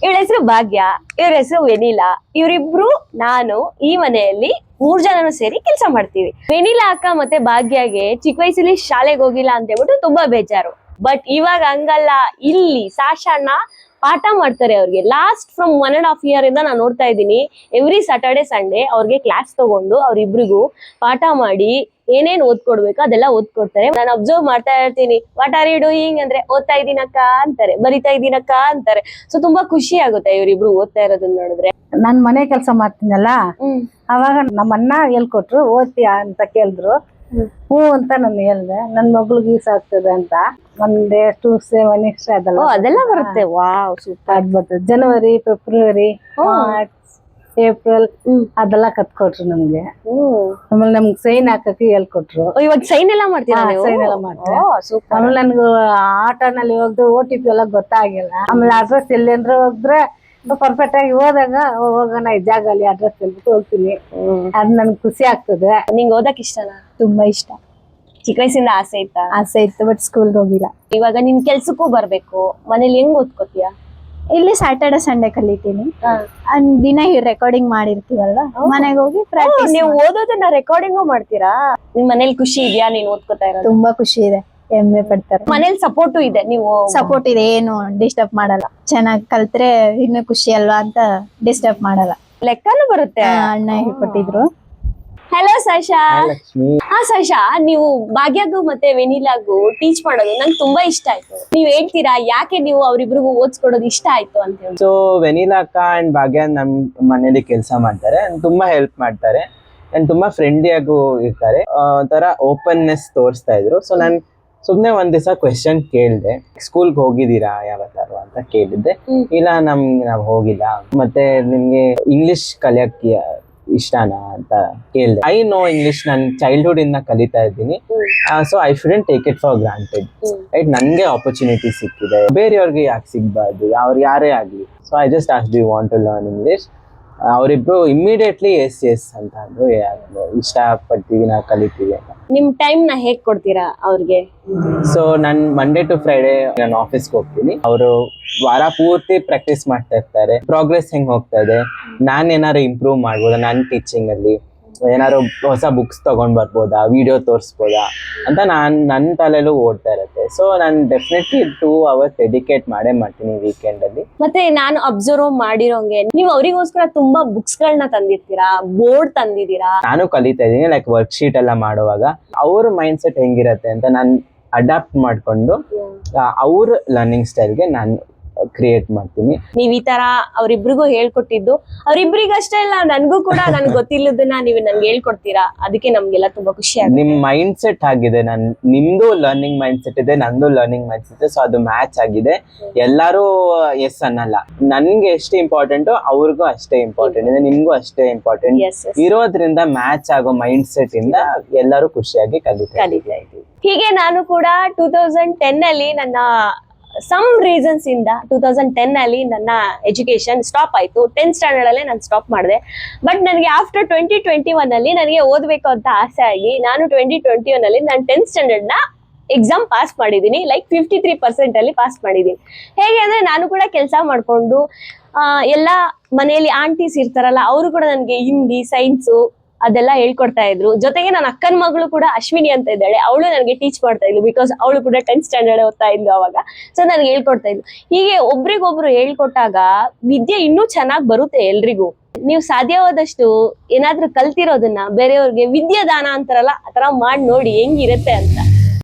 ಇವಳ ಹೆಸರು ಭಾಗ್ಯ, ಇವ್ರ ಹೆಸರು ವೆನಿಲಾ. ಇವರಿಬ್ರು ನಾನು ಈ ಮನೆಯಲ್ಲಿ 3 ಜನನು ಸೇರಿ ಕೆಲಸ ಮಾಡ್ತೀವಿ. ವೆನಿಲಾ ಅಕ್ಕ ಮತ್ತೆ ಭಾಗ್ಯಗೆ ಚಿಕ್ಕ ವಯಸ್ಸಲ್ಲಿ ಶಾಲೆಗೆ ಹೋಗಿಲ್ಲ ಅಂತ ಹೇಳ್ಬಿಟ್ಟು ತುಂಬಾ ಬೇಜಾರು. ಬಟ್ ಇವಾಗ ಹಂಗಲ್ಲ, ಇಲ್ಲಿ ಸಾಶಣ್ಣ ಪಾಠ ಮಾಡ್ತಾರೆ ಅವ್ರಿಗೆ. ಲಾಸ್ಟ್ ಫ್ರಮ್ 1.5 year ಇಂದ ನಾನು ನೋಡ್ತಾ ಇದ್ದೀನಿ. ಎವ್ರಿ ಸ್ಯಾಟರ್ಡೆ ಸಂಡೇ ಅವ್ರಿಗೆ ಕ್ಲಾಸ್ ತಗೊಂಡು ಅವ್ರಿಬ್ರಿಗೂ ಪಾಠ ಮಾಡಿ ಏನೇನ್ ಓದ್ಕೊಡ್ಬೇಕು ಅದೆಲ್ಲ ಓದ್ಕೊಡ್ತಾರೆ. ನಾನು ಅಬ್ಸರ್ವ್ ಮಾಡ್ತಾ ಇರ್ತೀನಿ. ವಾಟ್ ಆರ್ ಯು ಡೂಯಿಂಗ್ ಅಂದ್ರೆ ಓದ್ತಾ ಇದೀನಕ್ಕ ಅಂತಾರೆ, ಬರಿತಾ ಇದೀನಕ್ಕ ಅಂತಾರೆ. ಸೊ ತುಂಬಾ ಖುಷಿ ಆಗುತ್ತೆ ಇವರಿಬ್ರು ಓದ್ತಾ ಇರೋದನ್ನ ನೋಡಿದ್ರೆ. ನಾನ್ ಮನೆ ಕೆಲಸ ಮಾಡ್ತೀನಲ್ಲ, ಅವಾಗ ನಮ್ಮ ಅಣ್ಣ ಹೇಳ್ಕೊಟ್ರು, ಓದ್ತೀಯಾ ಅಂತ ಕೇಳಿದ್ರು. ಹ್ಞೂ ಅಂತ ನಾನು ಹೇಳ್ದೆ. ನನ್ ಮಗ್ಳಿಗೆ ಯೂಸ್ ಆಗ್ತದೆ ಅಂತ. ಒಂದೇ 2 7 ಇಷ್ಟ ಅದೆಲ್ಲ ಬರುತ್ತೆ. Wow, super. ಅದ್ ಬರ್ತದೆ. ಜನವರಿ, ಫೆಬ್ರವರಿ, ಮಾರ್ಚ್, ಏಪ್ರಿಲ್ ಅದೆಲ್ಲ ಕತ್ಕೊಟ್ರು ನಮ್ಗೆ. ಆಮೇಲೆ ನಮ್ಗೆ ಸೈನ್ ಹಾಕಕ್ಕೆ ಹೇಳ್ಕೊಟ್ರು. ಇವಾಗ ಸೈನ್ ಎಲ್ಲ ಮಾಡ್ತೀರಾ? ಸೈನ್ ಎಲ್ಲ ಮಾಡ್ತಾರೆ. ಆಮೇಲೆ ನನ್ಗೆ ಆಟೋನಲ್ಲಿ ಹೋಗ್ದು OTP ಎಲ್ಲ ಗೊತ್ತಾಗಿಲ್ಲ. ಆಮೇಲೆ ಅಡ್ರೆಸ್ ಎಲ್ಲೇಂದ್ರ ಹೋದ್ರೆ ಪರ್ಫೆಕ್ಟ್ ಆಗಿ ಹೋದಾಗ ಹೋಗೋಣ ಈ ಜಾಗ ಅಲ್ಲಿ ಅಡ್ರೆಸ್ ಹೇಳ್ಬಿಟ್ಟು ಹೋಗ್ತೀನಿ. ಅದ್ ನನ್ಗೆ ಖುಷಿ ಆಗ್ತದೆ. ನಿಂಗೆ ಓದಕ್ ಇಷ್ಟನಾ? ತುಂಬಾ ಇಷ್ಟ. ಚಿಕ್ಕ ವಯಸ್ಸಿಂದ ಆಸೆ ಇತ್ತಾ? ಆಸೆ ಇತ್ತು, ಬಟ್ ಸ್ಕೂಲ್ಗೆ ಹೋಗಿಲ್ಲ. ಇವಾಗ ನಿನ್ ಕೆಲ್ಸಕ್ಕೂ ಬರ್ಬೇಕು, ಮನೇಲಿ ಹೆಂಗ್ ಓದ್ಕೋತೀಯ? ಇಲ್ಲಿ ಸ್ಯಾಟರ್ಡೆ ಸಂಡೇ ಕಲಿತೀನಿ. ದಿನ ರೆಕಾರ್ಡಿಂಗ್ ಮಾಡಿರ್ತೀವಲ್ವ, ಮನೆಗೆ ಹೋಗಿ ಪ್ರಾಕ್ಟೀಸ್. ನೀವು ಓದೋದನ್ನ ರೆಕಾರ್ಡಿಂಗು ಮಾಡ್ತೀರಾ? ನಿಮ್ ಮನೇಲಿ ಖುಷಿ ಇದೆಯಾ ನೀನ್ ಓದ್ಕೋತಾ ಇರೋದು? ತುಂಬಾ ಖುಷಿ ಇದೆ, ಹೆಮ್ಮೆ ಪಡ್ತಾರೆ. ಮನೇಲಿ ಸಪೋರ್ಟು ಇದೆ? ನೀವು ಸಪೋರ್ಟ್ ಇದೆ, ಏನು ಡಿಸ್ಟರ್ಬ್ ಮಾಡಲ್ಲ. ಚೆನ್ನಾಗಿ ಕಲ್ತ್ರೆ ಇನ್ನು ಖುಷಿ ಅಲ್ವಾ ಅಂತ ಡಿಸ್ಟರ್ಬ್ ಮಾಡಲ್ಲ. ಲೆಕ್ಕನೂ ಬರುತ್ತೆ. ಅಣ್ಣ ಹೇಳ್ಕೊಟ್ಟಿದ್ರು. Hello Sasha. ಹಾ ಸಾಶಾ, ನೀವು ಭಾಗ್ಯಗೂ ಮತ್ತೆ ವೆನಿಲಾಗೂ ಟೀಚ್ ಮಾಡೋದು ನಂಗೆ ತುಂಬಾ ಇಷ್ಟ ಆಯ್ತು. ನೀವ್ ಹೇಳ್ತೀರಾ ಯಾಕೆ ನೀವು ಅವ್ರಿಬ್ರಿಗೂ ಓದ್ಸ್ಕೊಡೋದು ಇಷ್ಟ ಆಯ್ತು ಅಂತ ಹೇಳಿ? ಸೊ ವೆನಿಲಾ ಅಕ್ಕ ಅಂಡ್ ಭಾಗ್ಯ ನಮ್ ಮನೇಲಿ ಕೆಲಸ ಮಾಡ್ತಾರೆ, ತುಂಬಾ ಹೆಲ್ಪ್ ಮಾಡ್ತಾರೆ, ಅಂಡ್ ತುಂಬಾ ಫ್ರೆಂಡ್ಲಿಯಾಗೂ ಇರ್ತಾರೆ. ಒಂಥರ ಓಪನ್ನೆಸ್ ತೋರಿಸ್ತಾ ಇದ್ರು. ಸೊ ನಾನ್ ಸುಮ್ನೆ ಒಂದ್ ದಿವಸ ಕ್ವೆಶನ್ ಕೇಳ್ದೆ, ಸ್ಕೂಲ್ಗೆ ಹೋಗಿದ್ದೀರಾ ಯಾವತ್ತಾರು ಅಂತ ಕೇಳಿದ್ದೆ. ಇಲ್ಲ ನಾವ್ ಹೋಗಿಲ್ಲ. ಮತ್ತೆ ನಿಮ್ಗೆ ಇಂಗ್ಲಿಷ್ ಕಲಿಯಕ್ಕೆ ಇಷ್ಟನಾ ಅಂತ ಕೇಳಿದೆ. ಐ ನೋ ಇಂಗ್ಲಿಷ್, ನಾನು ಚೈಲ್ಡ್ಹುಡ್ ಇಂದ ಕಲಿತಾ ಇದ್ದೀನಿ. So I shouldn't take it for granted. Right, ನನ್ಗೆ ಆಪರ್ಚುನಿಟಿ ಸಿಕ್ಕಿದೆ, ಬೇರೆಯವ್ರಿಗೆ ಯಾಕೆ ಸಿಗ್ಬಾರ್ದು? ಅವ್ರು ಯಾರೇ ಆಗ್ಲಿ. So I just asked, do you want to learn English? ಅವರಿಬ್ರು ಇಮಿಡಿಯೇಟ್ಲಿ ಎಸ್ ಅಂತ ಅಂದ್ರು. ಇಷ್ಟ ಪಡ್ತೀವಿ, ನಾವು ಕಲಿತೀವಿ ಅಂತ. ನಿಮ್ ಟೈಮ್ ನ ಹೇಗ್ ಕೊಡ್ತೀರಾ ಅವ್ರಿಗೆ? ಸೊ ನಾನ್ ಮಂಡೇ ಟು ಫ್ರೈಡೆ ನಾನು ಆಫೀಸ್ಗೆ ಹೋಗ್ತೀನಿ. ಅವರು ವಾರ ಪೂರ್ತಿ ಪ್ರಾಕ್ಟೀಸ್ ಮಾಡ್ತಾ ಇರ್ತಾರೆ. ಪ್ರೋಗ್ರೆಸ್ ಹೆಂಗ್ ಹೋಗ್ತಾ ಇದೆ, ನಾನ್ ಏನಾರು ಇಂಪ್ರೂವ್ ಮಾಡ್ಬೋದಾ, ನಾನ್ ಟೀಚಿಂಗ್ ಅಲ್ಲಿ ಏನಾರು ಹೊಸ ಬುಕ್ಸ್ ತಗೊಂಡ್ ಬರ್ಬೋದಾ, ವಿಡಿಯೋ ತೋರಿಸ್ಬೋದಾ ಅಂತ ನನ್ನ ತಲೆಯಲ್ಲೂ ಓಡ್ತಾ ಇರುತ್ತೆ. ಸೊ ನಾನು ಡೆಫಿನೆಟ್ಲಿ 2 hours ಡೆಡಿಕೇಟ್ ಮಾಡ್ತೀನಿ ವೀಕೆಂಡ್ ಅಲ್ಲಿ. ಮತ್ತೆ ನಾನು ಅಬ್ಸರ್ವ್ ಮಾಡಿರೋಂಗೆ ನೀವು ಅವರಿಗೋಸ್ಕರ ತುಂಬಾ ಬುಕ್ಸ್ ಗಳನ್ನ ತಂದಿರ್ತೀರಾ, ಬೋರ್ಡ್ ತಂದಿದ್ದೀರಾ. ನಾನು ಕಲಿತಾ ಇದ್ದೀನಿ, ಲೈಕ್ ವರ್ಕ್ ಶೀಟ್ ಎಲ್ಲ ಮಾಡುವಾಗ ಅವ್ರ ಮೈಂಡ್ ಸೆಟ್ ಹೆಂಗಿರತ್ತೆ ಅಂತ ನಾನು ಅಡಾಪ್ಟ್ ಮಾಡ್ಕೊಂಡು ಅವ್ರ ಲರ್ನಿಂಗ್ ಸ್ಟೈಲ್ಗೆ ನಾನು ಕ್ರಿಯೇಟ್ ಮಾಡ್ತೀನಿ. ನೀವ್ ಈ ತರ ಅವ್ರಿಬ್ರಿಗೂ ಹೇಳ್ಕೊಟ್ಟಿದ್ದು, ಅವ್ರಿಬ್ರಿಗಷ್ಟೇ ಇಲ್ಲ ನನ್ಗೂ ಕೂಡ ನನ್ಗೆ ಗೊತ್ತಿಲ್ಲದನ್ನ ನೀವು ನನ್ಗೆ ಹೇಳ್ಕೊಡ್ತೀರಾ. ಅದಕ್ಕೆ ನಮ್ಗೆಲ್ಲ ತುಂಬಾ ಖುಷಿ ಆಗುತ್ತೆ. ನಿಮ್ ಮೈಂಡ್ ಸೆಟ್ ಆಗಿದೆ, ನಿಮ್ದು ಲರ್ನಿಂಗ್ ಮೈಂಡ್ ಸೆಟ್ ಇದೆ, ನಂದು ಲರ್ನಿಂಗ್ ಮೈಂಡ್ ಸೆಟ್ ಇದೆ. ಸೊ ಅದು ಮ್ಯಾಚ್ ಆಗಿದೆ. ಎಲ್ಲಾರು ಎಸ್ ಅನ್ನಲ್ಲ. ನನ್ಗೆ ಎಷ್ಟು ಇಂಪಾರ್ಟೆಂಟ್ ಅವ್ರಿಗೂ ಅಷ್ಟೇ ಇಂಪಾರ್ಟೆಂಟ್ ಇದೆ, ನಿಮ್ಗೂ ಅಷ್ಟೇ ಇಂಪಾರ್ಟೆಂಟ್ ಇರೋದ್ರಿಂದ ಮ್ಯಾಚ್ ಆಗೋ ಮೈಂಡ್ ಸೆಟ್ ಇಂದ ಎಲ್ಲರೂ ಖುಷಿಯಾಗಿ ಕಲಿತಾ ಇದ್ದೀವಿ. ಹೀಗೆ ನಾನು ಕೂಡ 2010 ಅಲ್ಲಿ ನನ್ನ ಸಮ್ ರೀಸನ್ಸ್ ಇಂದ 2010 ಅಲ್ಲಿ ನನ್ನ ಎಜುಕೇಶನ್ ಸ್ಟಾಪ್ ಆಯ್ತು. 10th ಸ್ಟ್ಯಾಂಡರ್ಡ್ ಅಲ್ಲೇ ನಾನು ಸ್ಟಾಪ್ ಮಾಡಿದೆ. ಬಟ್ ನನಗೆ ಆಫ್ಟರ್ 2021 ಅಲ್ಲಿ ನನಗೆ ಓದ್ಬೇಕು ಅಂತ ಆಸೆ ಆಗಿ ನಾನು 2021 ಅಲ್ಲಿ ನಾನು 10th ಸ್ಟ್ಯಾಂಡರ್ಡ್ ನ ಎಕ್ಸಾಮ್ ಪಾಸ್ ಮಾಡಿದ್ದೀನಿ. ಲೈಕ್ 53% ಅಲ್ಲಿ ಪಾಸ್ ಮಾಡಿದ್ದೀನಿ. ಹೇಗೆ ಅಂದ್ರೆ ನಾನು ಕೂಡ ಕೆಲಸ ಮಾಡ್ಕೊಂಡು ಎಲ್ಲ ಮನೆಯಲ್ಲಿ ಆಂಟೀಸ್ ಇರ್ತಾರಲ್ಲ, ಅವರು ಕೂಡ ನನಗೆ ಹಿಂದಿ, ಸೈನ್ಸು ಅದೆಲ್ಲ ಹೇಳ್ಕೊಡ್ತಾ ಇದ್ರು. ಜೊತೆಗೆ ನನ್ನ ಅಕ್ಕನ ಮಗಳು ಕೂಡ ಅಶ್ವಿನಿ ಅಂತ ಇದ್ದಾಳೆ, ಅವಳು ನನಗೆ ಟೀಚ್ ಮಾಡ್ತಾ ಇದ್ಲು. ಬಿಕಾಸ್ ಅವಳು ಕೂಡ 10th ಸ್ಟ್ಯಾಂಡರ್ಡ್ ಓದ್ತಾ ಇದ್ಲು ಅವಾಗ. ಸೊ ನನಗೆ ಹೇಳ್ಕೊಡ್ತಾ ಇದ್ಲು. ಹೀಗೆ ಒಬ್ರಿಗೊಬ್ರು ಹೇಳ್ಕೊಟ್ಟಾಗ ವಿದ್ಯೆ ಇನ್ನೂ ಚೆನ್ನಾಗಿ ಬರುತ್ತೆ ಎಲ್ರಿಗೂ. ನೀವು ಸಾಧ್ಯವಾದಷ್ಟು ಏನಾದ್ರೂ ಕಲ್ತಿರೋದನ್ನ ಬೇರೆಯವ್ರಿಗೆ ವಿದ್ಯಾದಾನ ಅಂತಾರಲ್ಲ, ಆತರ ಮಾಡಿ ನೋಡಿ ಹೆಂಗಿರುತ್ತೆ ಅಂತ.